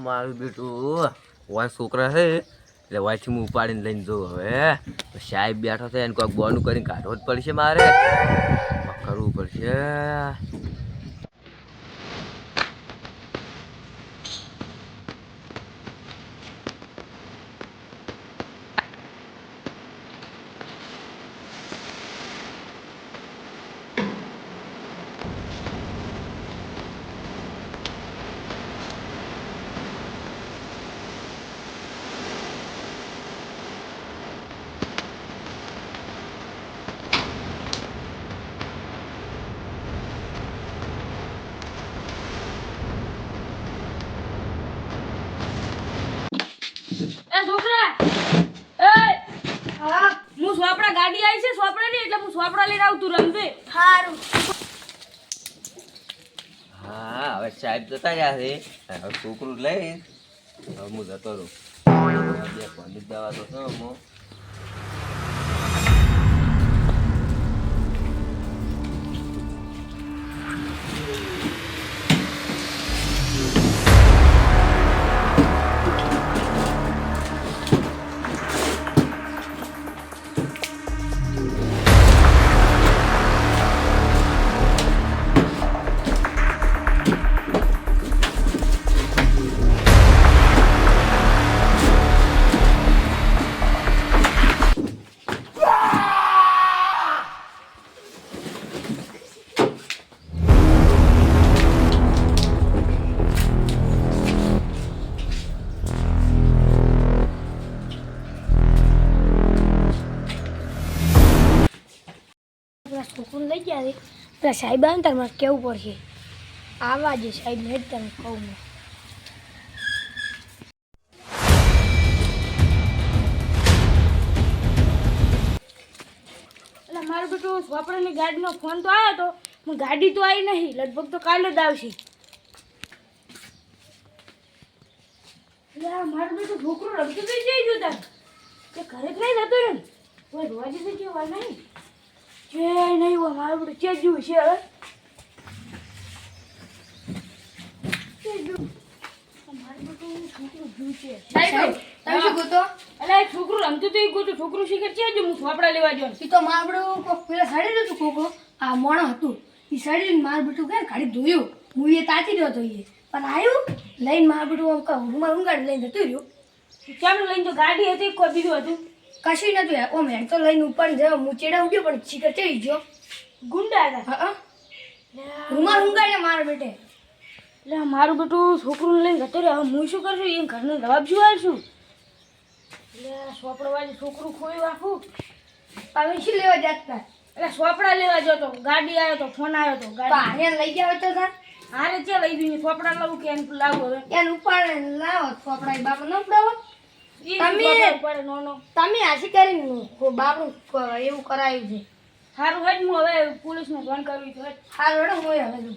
મારું બેટું વાય છોકરા છે એટલે વાયથી હું ઉપાડીને લઈને જઉં. હવે સાહેબ બેઠો છે એને કોઈક બોનું કરીને કાઢવો જ પડશે મારે, કરવું પડશે. ગાડી આવી છે સોપડા ની, એટલે હું સોપડા લઈને આવું તું રમજે. સારું. હા હવે સાહેબ જતા રહ્યા છે, હવે છોકરું લઈ હવે હું જતો રહું. બે પંડિત દવા તો છે હું. છોકરું લઈ ગયા છે પેલા સાહેબ આવે ને તારે મારે કેવું પડશે. આવા જે સાહેબ ને જ તને કહું મેં. એટલે મારું બેટું સોપડાની ગાડીનો ફોન તો આવ્યો હતો, પણ ગાડી તો આવી નહીં, લગભગ તો કાલે જ આવશે. એટલે મારું બેટું છોકરું રમતું તો જઈ ગયું તાર તે ઘરે જ નહીં જતો રહ્યો ને કોઈ રોવા જશે કેવા નહીં જે નહીં હોય મારું બધું ચેજ્યું છે. હવે છોકરું રમતું તો ગોતું છોકરું શીખર છે હું સોપડા લેવા જાઉં. એ તો મારું પેલા સાડી નતું કોકો આ મોણો હતું એ સાડી મારું બેટું કે ગાડી ધોયું હું એ તાતી રહ્યો તો એ પણ આવ્યું લઈને મારું બેટું રૂમાલ ઊંઘાડી લઈને જતું રહ્યું. કેમ લઈને તો ગાડી હતી કોઈ બીજું હતું કશું નતું ઓમ હેડ તો લઈને ઉપાડી જવા હું ચેડા ઉડ્યો પણ શીખર ચડી ગયો. ગુંડા હતા. હા રૂમાલ ઊંઘાડ્યા મારા બેટે. એટલે મારું બેટું છોકરું લઈને જતો રહ્યો. હવે હું શું કરશું એમ ઘરનો જવાબ શું આવીશું. એટલે સોપડા વાળી છોકરું ખોયું આખું. તમે શું લેવા જતા એટલે સોપડા લેવા જતો ગાડી આવ્યો તો ફોન આવ્યો તો ગાડી લઈ ગયા તો સર હારે ચે લઈ ગયું સોપડા લાવું કે એને લાવો હવે એને ઉપાડે લાવો સોપડા બાપા ન ઉડાવો. તમે હાસી કરીને બાપનું એવું કરાયું છે. સારું હોય હું હવે પોલીસને ફોન કરવી છે. સારું હેડો હું હવે